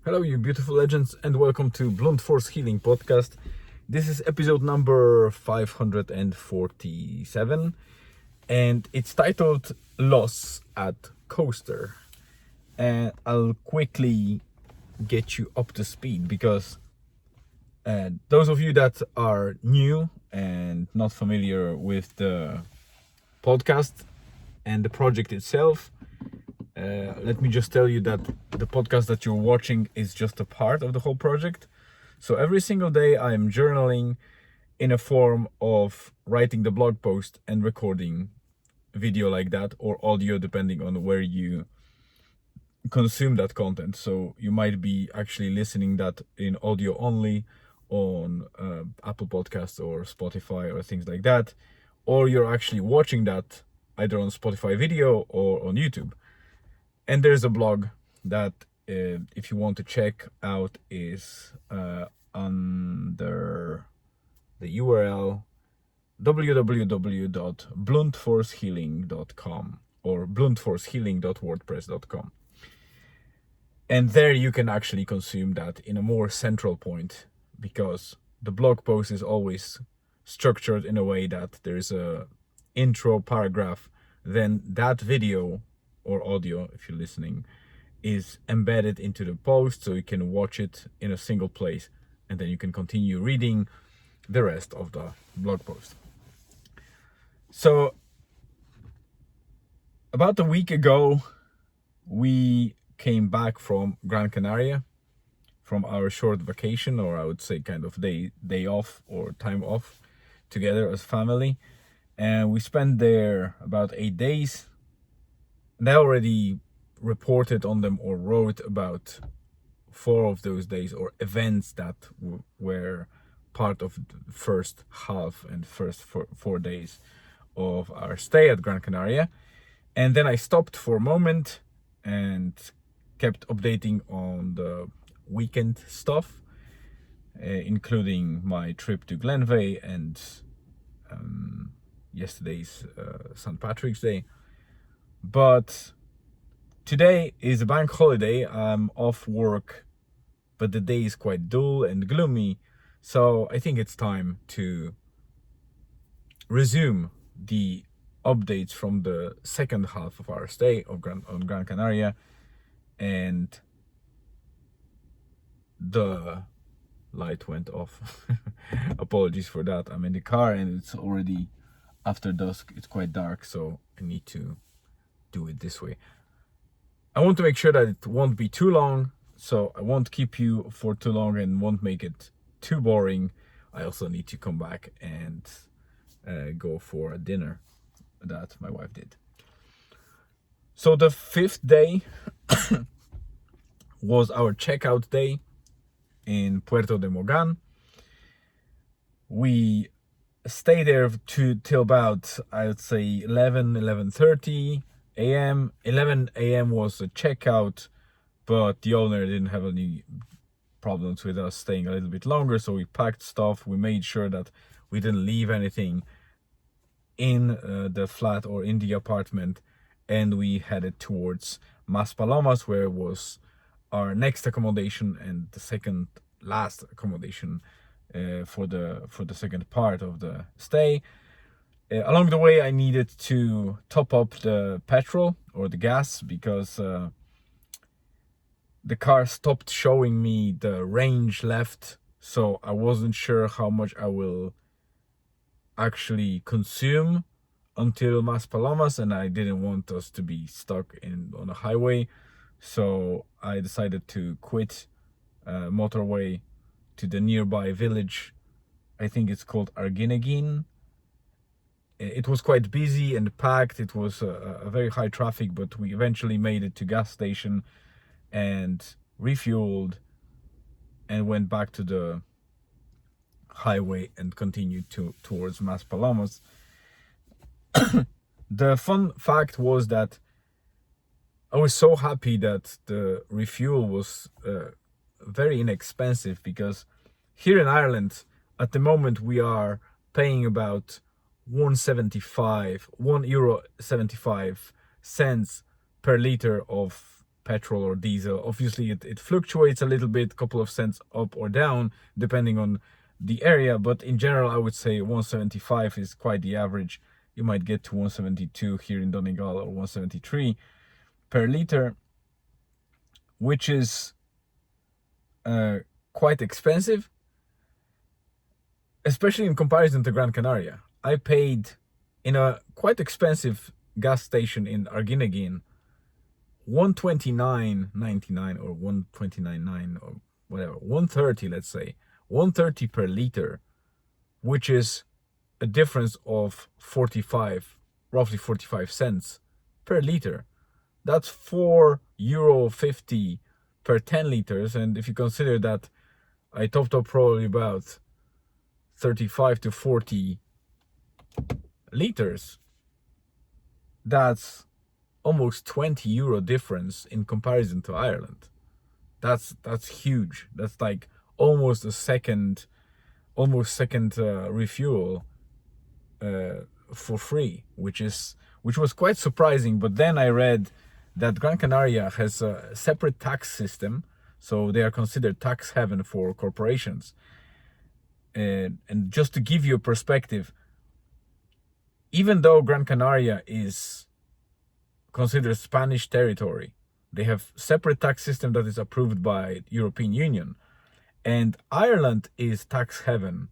Hello, you beautiful legends, and welcome to Blunt Force Healing Podcast. This is episode number 547, and it's titled Loss at Coaster. And I'll quickly get you up to speed because those of you that are new and not familiar with the podcast and the project itself, let me just tell you that the podcast that you're watching is just a part of the whole project. So every single day I am journaling in a form of writing the blog post and recording video like that, or audio depending on where you consume that content. So you might be actually listening that in audio only on Apple Podcasts or Spotify or things like that, or you're actually watching that either on Spotify video or on YouTube. And there's a blog that if you want to check out is under the URL www.bluntforcehealing.com or bluntforcehealing.wordpress.com. And there you can actually consume that in a more central point, because the blog post is always structured in a way that there's a intro paragraph, then that video or audio, if you're listening, is embedded into the post, so you can watch it in a single place, and then you can continue reading the rest of the blog post. So about a week ago, we came back from Gran Canaria, from our short vacation, or I would say kind of day off or time off together as family, and we spent there about 8 days. And I already reported on them or wrote about 4 of those days, or events that were part of the first half and first 4 days of our stay at Gran Canaria. And then I stopped for a moment and kept updating on the weekend stuff, including my trip to Glenveigh and yesterday's St. Patrick's Day. But today is a bank holiday. I'm off work, but the day is quite dull and gloomy. So I think it's time to resume the updates from the second half of our stay on Gran Canaria. And the light went off. Apologies for that. I'm in the car and it's already after dusk. It's quite dark, so I need to do it this way. I want to make sure that it won't be too long, so I won't keep you for too long and won't make it too boring. I also need to come back and go for a dinner that my wife did. So the 5th day was our checkout day in Puerto de Mogan. We stayed there till about, I would say, 11:30 a.m. 11 a.m. was a checkout, but the owner didn't have any problems with us staying a little bit longer, so we packed stuff. We made sure that we didn't leave anything in the flat or in the apartment, and we headed towards Maspalomas, where was our next accommodation and the second last accommodation for the second part of the stay. Along the way, I needed to top up the petrol or the gas because the car stopped showing me the range left, so I wasn't sure how much I will actually consume until Maspalomas, and I didn't want us to be stuck on a highway, so I decided to quit motorway to the nearby village. I think it's called Arguinegin. It was quite busy and packed. It was a very high traffic, but we eventually made it to gas station and refueled and went back to the highway and continued towards Maspalomas. The fun fact was that I was so happy that the refuel was very inexpensive, because here in Ireland at the moment we are paying about €1.75 per liter of petrol or diesel. Obviously it fluctuates a little bit, couple of cents up or down depending on the area, but in general I would say 175 is quite the average. You might get to 172 here in Donegal or 173 per liter, which is quite expensive, especially in comparison to Gran Canaria. I paid in a quite expensive gas station in Arguineguín 129.99 or 129.9 or whatever, 130, let's say 130 per liter, which is a difference of roughly 45 cents per liter. That's €4.50 per 10 liters. And if you consider that I topped up probably about 35 to 40 liters, that's almost €20 difference in comparison to Ireland. That's huge. That's like almost second refuel for free, which was quite surprising. But then I read that Gran Canaria has a separate tax system, so they are considered tax haven for corporations. And just to give you a perspective, even though Gran Canaria is considered Spanish territory, they have separate tax system that is approved by European Union. And Ireland is tax haven,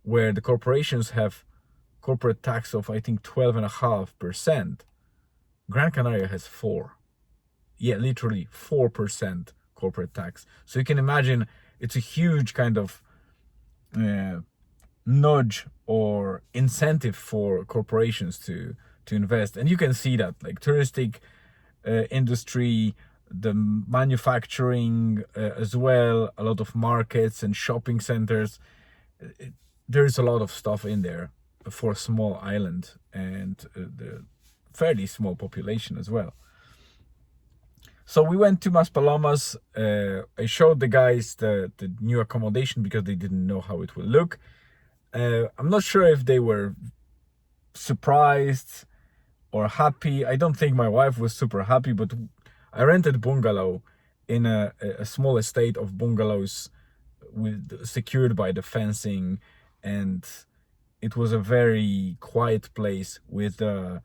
where the corporations have corporate tax of, I think, 12.5%. Gran Canaria has 4. Yeah, literally 4% corporate tax. So you can imagine it's a huge kind of nudge or incentive for corporations to invest. And you can see that, like touristic industry, the manufacturing as well, a lot of markets and shopping centers. There's a lot of stuff in there for a small island and the fairly small population as well. So we went to Maspalomas. I showed the guys the new accommodation because they didn't know how it will look. I'm not sure if they were surprised or happy. I don't think my wife was super happy, but I rented bungalow in a small estate of bungalows secured by the fencing, and it was a very quiet place with a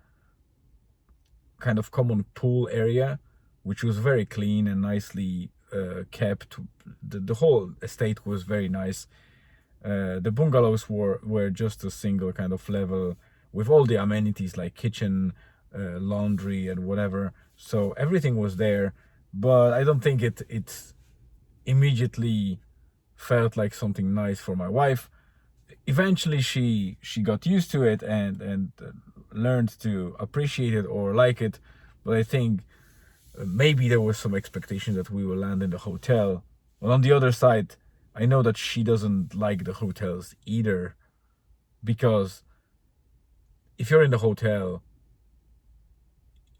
kind of common pool area, which was very clean and nicely kept. The whole estate was very nice. The bungalows were just a single kind of level with all the amenities like kitchen, laundry and whatever. So everything was there, but I don't think it immediately felt like something nice for my wife. Eventually she got used to it and learned to appreciate it or like it. But I think maybe there was some expectation that we will land in the hotel. But on the other side, I know that she doesn't like the hotels either, because if you're in the hotel,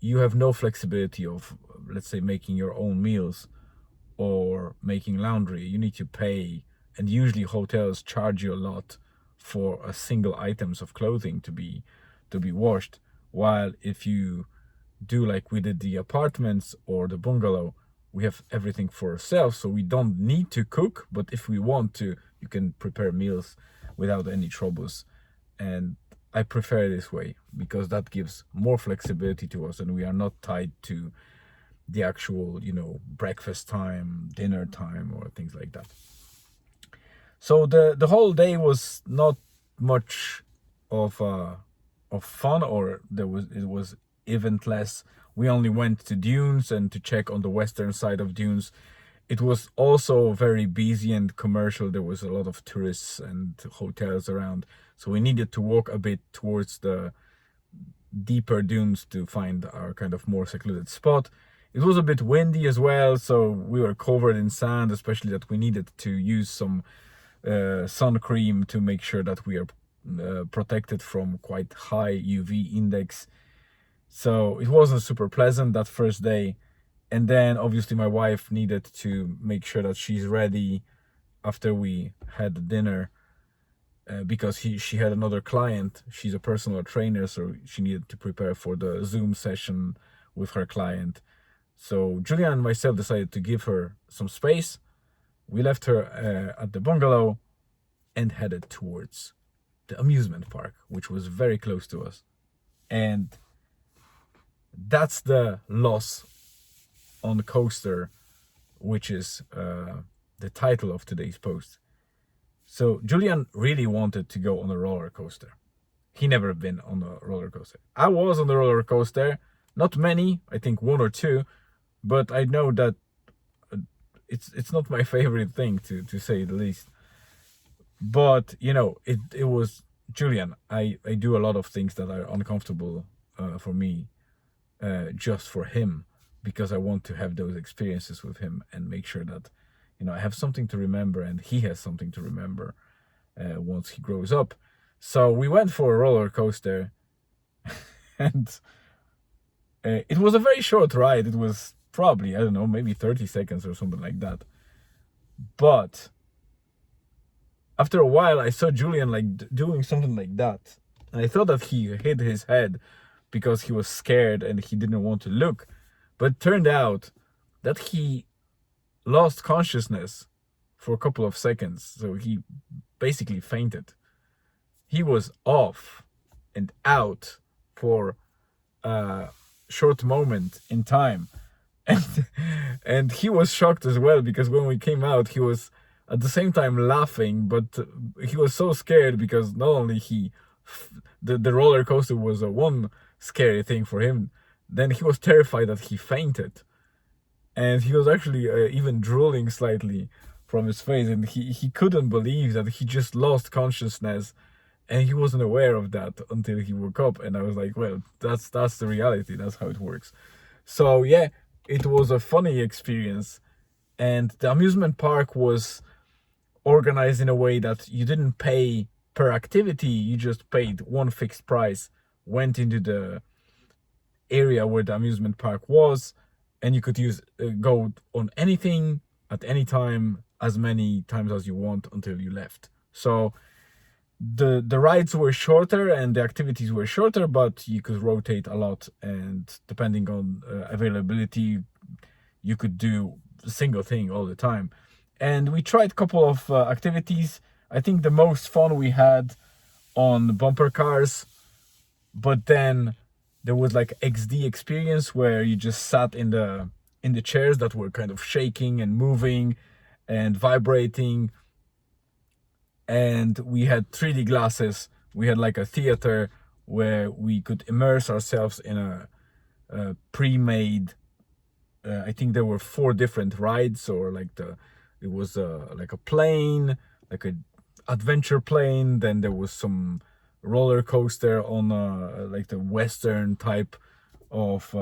you have no flexibility of, let's say, making your own meals or making laundry. You need to pay, and usually hotels charge you a lot for a single items of clothing to be washed. While if you do like we did the apartments or the bungalow, we have everything for ourselves, so we don't need to cook. But if we want to, you can prepare meals without any troubles. And I prefer this way because that gives more flexibility to us, and we are not tied to the actual, breakfast time, dinner time, or things like that. So the whole day was not much of fun, or it was eventless. We only went to dunes and to check on the western side of dunes. It was also very busy and commercial. There was a lot of tourists and hotels around, so we needed to walk a bit towards the deeper dunes to find our kind of more secluded spot. It was a bit windy as well, so we were covered in sand, especially that we needed to use some sun cream to make sure that we are protected from quite high UV index. So it wasn't super pleasant that first day. And then obviously my wife needed to make sure that she's ready after we had the dinner, because she had another client. She's a personal trainer, so she needed to prepare for the Zoom session with her client. So Julian and myself decided to give her some space. We left her at the bungalow and headed towards the amusement park, which was very close to us. And that's the loss on the coaster, which is the title of today's post. So Julian really wanted to go on a roller coaster. He never been on a roller coaster. I was on the roller coaster, not many, I think 1 or 2, but I know that it's not my favorite thing, to say the least. But you know, it was Julian. I do a lot of things that are uncomfortable for me, just for him, because I want to have those experiences with him and make sure that, you know, I have something to remember and he has something to remember once he grows up. So we went for a roller coaster, and it was a very short ride. It was probably, I don't know, maybe 30 seconds or something like that. But after a while, I saw Julian doing something like that. And I thought that he hit his head because he was scared and he didn't want to look. But it turned out that he lost consciousness for a couple of seconds. So he basically fainted. He was off and out for a short moment in time. And he was shocked as well, because when we came out, he was at the same time laughing, but he was so scared because not only the roller coaster was one scary thing for him, then he was terrified that he fainted. And he was actually even drooling slightly from his face, and he couldn't believe that he just lost consciousness, and he wasn't aware of that until he woke up. And I was like, well, that's the reality, that's how it works. So yeah, it was a funny experience. And the amusement park was organized in a way that you didn't pay per activity, you just paid one fixed price, went into the area where the amusement park was, and you could go on anything at any time, as many times as you want until you left. So the rides were shorter and the activities were shorter, but you could rotate a lot, and depending on availability, you could do a single thing all the time. And we tried a couple of activities. I think the most fun we had on bumper cars, but then there was like XD experience where you just sat in the chairs that were kind of shaking and moving and vibrating. And we had 3D glasses. We had like a theater where we could immerse ourselves in a pre-made, I think there were 4 different rides, or it was like a plane, like a adventure plane. Then there was some roller coaster on like the Western type of,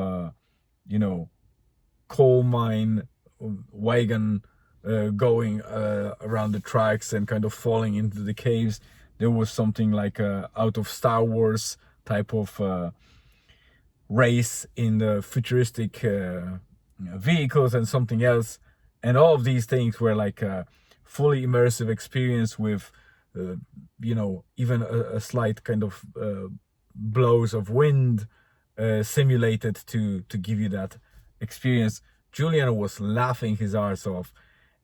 you know, coal mine wagon going around the tracks and kind of falling into the caves. There was something like out of Star Wars type of race in the futuristic vehicles and something else. And all of these things were like a fully immersive experience with you know, even a slight kind of blows of wind simulated to give you that experience. Julian was laughing his arse off,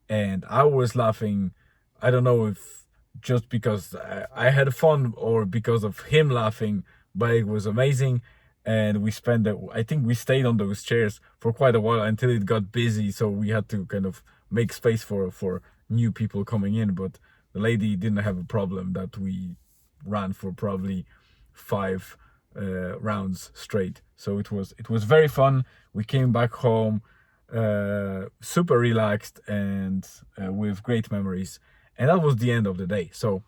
and I was laughing. I don't know if just because I had fun or because of him laughing, but it was amazing. And we I think we stayed on those chairs for quite a while until it got busy, so we had to kind of make space for new people coming in. But the lady didn't have a problem that we ran for probably 5 rounds straight. So it was very fun. We came back home super relaxed and with great memories. And that was the end of the day. So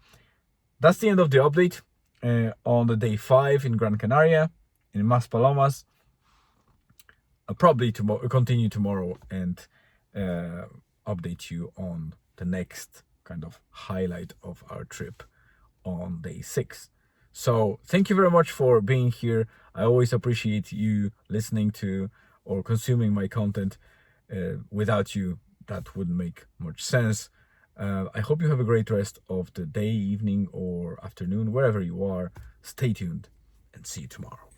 that's the end of the update on the day 5 in Gran Canaria, in Maspalomas. I'll probably continue tomorrow and update you on the next kind of highlight of our trip on day 6. So thank you very much for being here. I always appreciate you listening to or consuming my content. Without you, that wouldn't make much sense. I hope you have a great rest of the day, evening, or afternoon, wherever you are. Stay tuned and see you tomorrow.